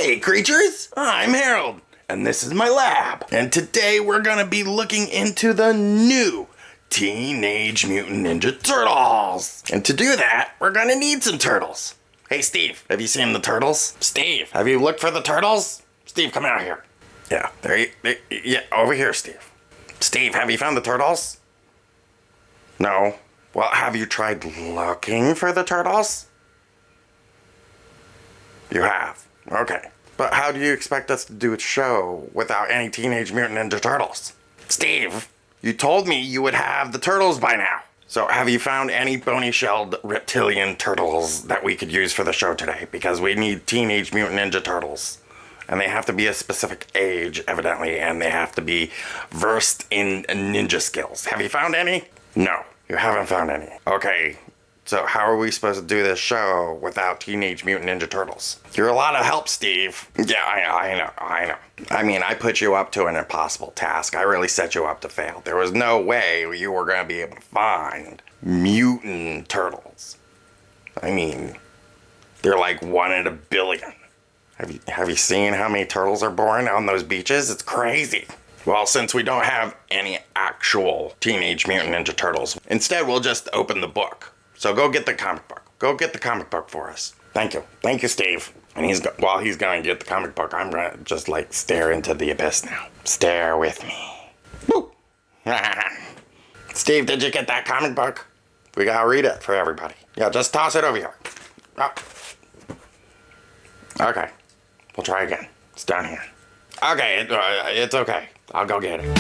Hey creatures, I'm Harrold, and this is my lab. And today we're gonna be looking into the new Teenage Mutant Ninja Turtles. And to do that, we're gonna need some turtles. Hey Steve, have you seen the turtles? Steve, have you looked for the turtles? Steve, come out here. Yeah, yeah, over here, Steve. Steve, have you found the turtles? No. Well, have you tried looking for the turtles? You have. Okay. But how do you expect us to do a show without any Teenage Mutant Ninja Turtles? Steve, you told me you would have the turtles by now. So have you found any bony-shelled reptilian turtles that we could use for the show today? Because we need Teenage Mutant Ninja Turtles. And they have to be a specific age, evidently, and they have to be versed in ninja skills. Have you found any? No, you haven't found any. Okay. So how are we supposed to do this show without Teenage Mutant Ninja Turtles? You're a lot of help, Steve. Yeah, I know. I mean, I put you up to an impossible task. I really set you up to fail. There was no way you were going to be able to find mutant turtles. I mean, they're like 1 in a billion. Have you seen how many turtles are born on those beaches? It's crazy. Well, since we don't have any actual Teenage Mutant Ninja Turtles, instead we'll just open the book. So go get the comic book. Go get the comic book for us. Thank you. Thank you, Steve. And while he's going to get the comic book, I'm going to just like stare into the abyss now. Stare with me. Woo! Steve, did you get that comic book? We got to read it for everybody. Yeah, just toss it over here. Oh. Okay. We'll try again. It's down here. Okay, it's okay. I'll go get it.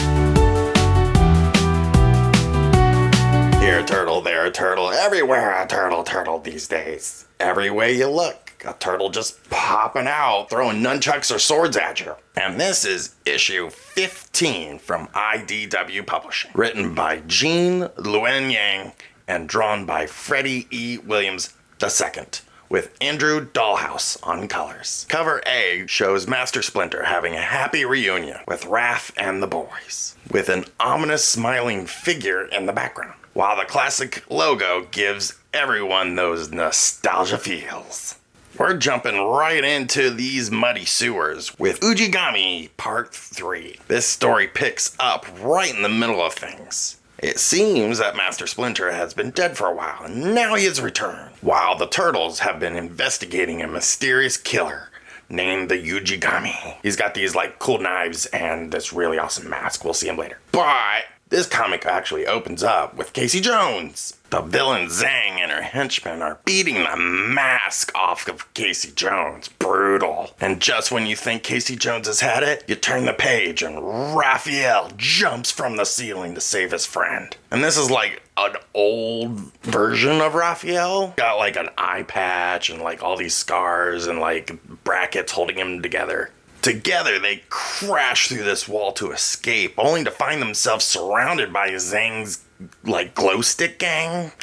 Here a turtle, there a turtle, everywhere a turtle these days. Every way you look, a turtle just popping out, throwing nunchucks or swords at you. And this is issue 15 from IDW Publishing. Written by Gene Luen Yang and drawn by Freddie E. Williams II. With Andrew Dahlhaus on colors. Cover A shows Master Splinter having a happy reunion with Raph and the boys, with an ominous smiling figure in the background, while the classic logo gives everyone those nostalgia feels. We're jumping right into these muddy sewers with Ujigami Part 3. This story picks up right in the middle of things. It seems that Master Splinter has been dead for a while, and now he has returned, while the turtles have been investigating a mysterious killer named the Ujigami. He's got these like cool knives and this really awesome mask. We'll see him later. But this comic actually opens up with Casey Jones. The villain Zang and her henchmen are beating the mask off of Casey Jones. Brutal. And just when you think Casey Jones has had it, you turn the page and Raphael jumps from the ceiling to save his friend. And this is like an old version of Raphael. Got like an eye patch and like all these scars and like brackets holding him together. Together, they crash through this wall to escape, only to find themselves surrounded by Zang's, like, glow stick gang.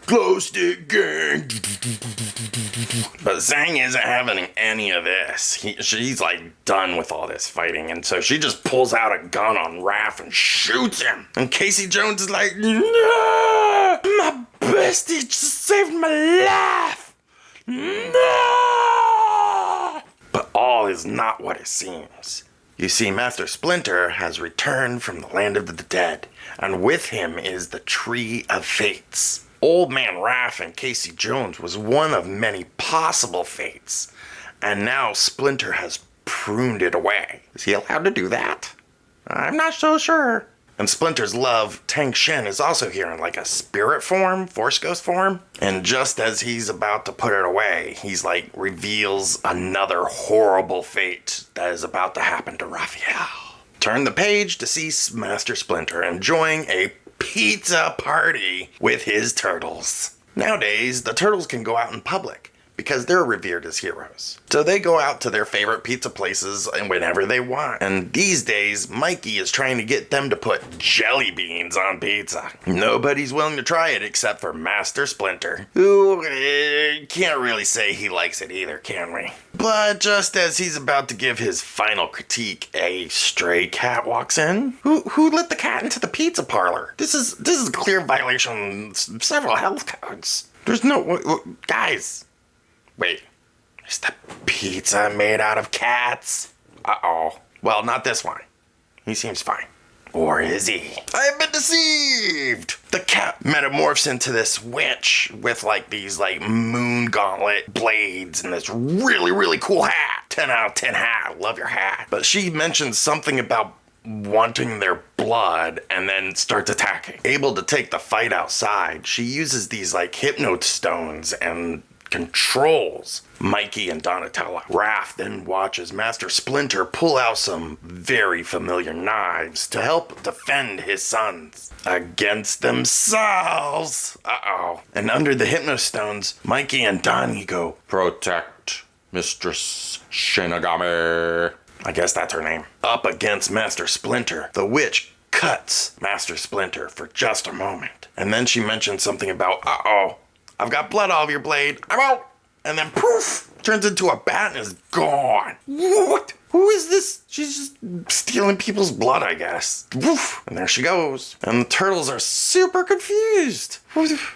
Glow stick gang. But Zang isn't having any of this. She's, like, done with all this fighting, and so she just pulls out a gun on Raph and shoots him. And Casey Jones is like, no! My bestie just saved my life! No! But all is not what it seems. You see, Master Splinter has returned from the land of the dead, and with him is the Tree of Fates. Old Man Raph and Casey Jones was one of many possible fates, and now Splinter has pruned it away. Is he allowed to do that? I'm not so sure. And Splinter's love, Tang Shen, is also here in like a spirit form, Force Ghost form. And just as he's about to put it away, he's like reveals another horrible fate that is about to happen to Raphael. Turn the page to see Master Splinter enjoying a pizza party with his turtles. Nowadays, the turtles can go out in public because they're revered as heroes. So they go out to their favorite pizza places and whenever they want. And these days, Mikey is trying to get them to put jelly beans on pizza. Nobody's willing to try it except for Master Splinter, who can't really say he likes it either, can we? But just as he's about to give his final critique, a stray cat walks in. Who let the cat into the pizza parlor? This is a clear violation of several health codes. There's no... Guys... Wait, Is the pizza made out of cats? Uh-oh. Well, not this one. He seems fine. Or is he? I have been deceived! The cat metamorphs into this witch with like these like moon gauntlet blades and this really, really cool hat. 10 out of 10 hat. Love your hat. But she mentions something about wanting their blood and then starts attacking. Able to take the fight outside, she uses these like hypnostones and controls Mikey and Donatello. Raph then watches Master Splinter pull out some very familiar knives to help defend his sons against themselves. Uh-oh. And under the hypnostones, Mikey and Donnie go, "Protect Mistress Shinigami." I guess that's her name. Up against Master Splinter, the witch cuts Master Splinter for just a moment. And then she mentions something about, uh-oh, I've got blood all over your blade. I'm out. And then poof, turns into a bat and is gone. What? Who is this? She's just stealing people's blood, I guess. Woof. And there she goes. And the turtles are super confused.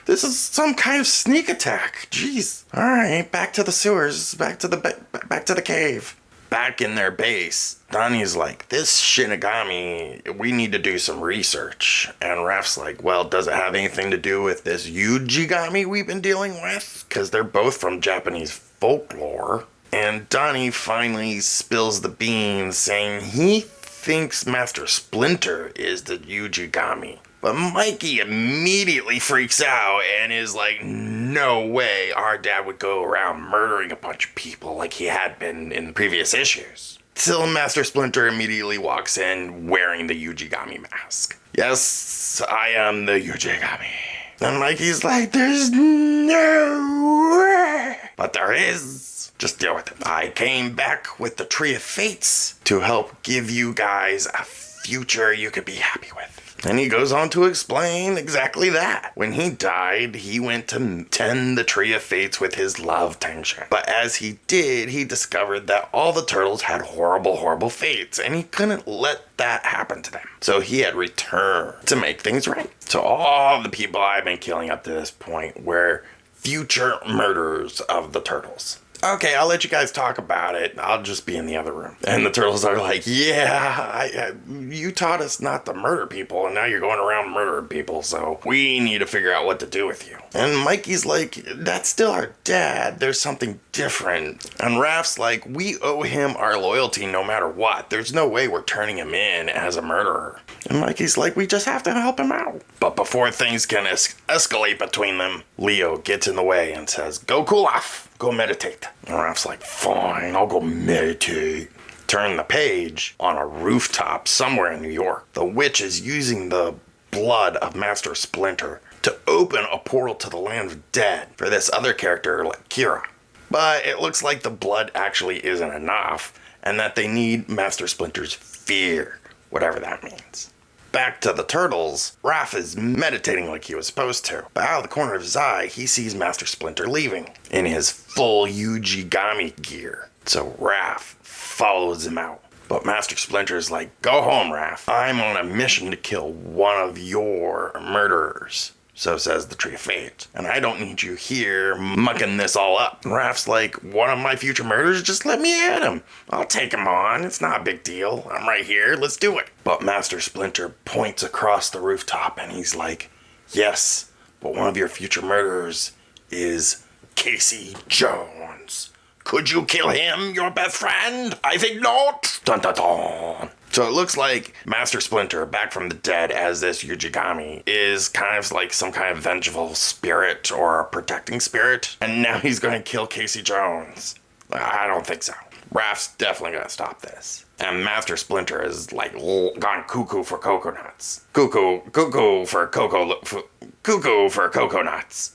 This is some kind of sneak attack. Jeez. All right, back to the sewers. Back to the cave. Back in their base, Donnie's like, this Shinigami, we need to do some research. And Raph's like, well, does it have anything to do with this Yujigami we've been dealing with? Because they're both from Japanese folklore. And Donnie finally spills the beans, saying he thinks Master Splinter is the Yujigami. But Mikey immediately freaks out and is like, no way our dad would go around murdering a bunch of people like he had been in previous issues. Till Master Splinter immediately walks in wearing the Yujigami mask. Yes, I am the Yujigami. And Mikey's like, there's no way. But there is. Just deal with it. I came back with the Tree of Fates to help give you guys a future you could be happy with. And he goes on to explain exactly that. When he died, he went to tend the Tree of Fates with his love tension. But as he did, he discovered that all the turtles had horrible, horrible fates, and he couldn't let that happen to them. So he had returned to make things right. So all the people I've been killing up to this point were future murderers of the turtles. Okay, I'll let you guys talk about it. I'll just be in the other room. And the turtles are like, yeah, you taught us not to murder people, and now you're going around murdering people, so we need to figure out what to do with you. And Mikey's like, that's still our dad. There's something different. And Raph's like, we owe him our loyalty no matter what. There's no way we're turning him in as a murderer. And Mikey's like, we just have to help him out. But before things can escalate between them, Leo gets in the way and says, go cool off. Go meditate. And Raph's like, fine, I'll go meditate. Turn the page on a rooftop somewhere in New York. The witch is using the blood of Master Splinter to open a portal to the land of dead for this other character like Kira. But it looks like the blood actually isn't enough and that they need Master Splinter's fear, whatever that means. Back to the turtles, Raph is meditating like he was supposed to. But out of the corner of his eye, he sees Master Splinter leaving in his full Yujigami gear. So Raph follows him out. But Master Splinter is like, go home, Raph. I'm on a mission to kill one of your murderers. So says the Tree of Fate. And I don't need you here mucking this all up. And Raph's like, one of my future murderers, just let me at him. I'll take him on. It's not a big deal. I'm right here. Let's do it. But Master Splinter points across the rooftop and he's like, yes, but one of your future murderers is Casey Jones. Could you kill him, your best friend? I think not. Dun dun dun. So it looks like Master Splinter, back from the dead as this Yujigami, is kind of like some kind of vengeful spirit or a protecting spirit. And now he's going to kill Casey Jones. I don't think so. Raph's definitely going to stop this. And Master Splinter is like gone cuckoo for coconuts. Cuckoo for cuckoo for coconuts.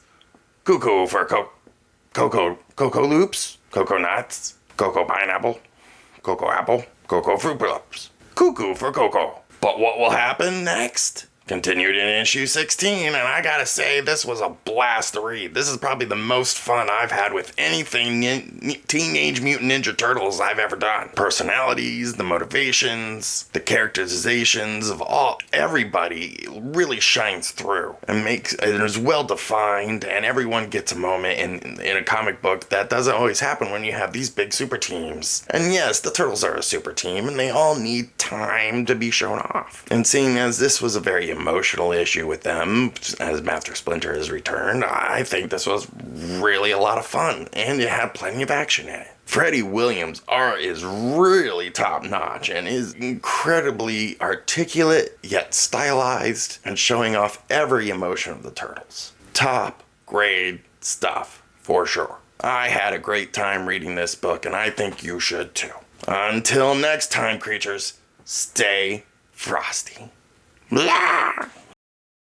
Cuckoo for cocoa loops. Cocoa nuts. Cocoa pineapple. Cocoa apple. Cocoa fruit pull-ups. Cuckoo for cocoa. But what will happen next? Continued in issue 16, and I gotta say, this was a blast to read. This is probably the most fun I've had with anything Teenage Mutant Ninja Turtles I've ever done. Personalities, the motivations, the characterizations of everybody really shines through and is well defined, and everyone gets a moment in a comic book that doesn't always happen when you have these big super teams. And yes, the Turtles are a super team, and they all need time to be shown off. And seeing as this was a very emotional issue with them, as Master Splinter has returned, I think this was really a lot of fun, and it had plenty of action in it. Freddie Williams' art is really top notch and is incredibly articulate yet stylized and showing off every emotion of the Turtles. Top grade stuff for sure. I had a great time reading this book, and I think you should too. Until next time, creatures, stay frosty. Blah!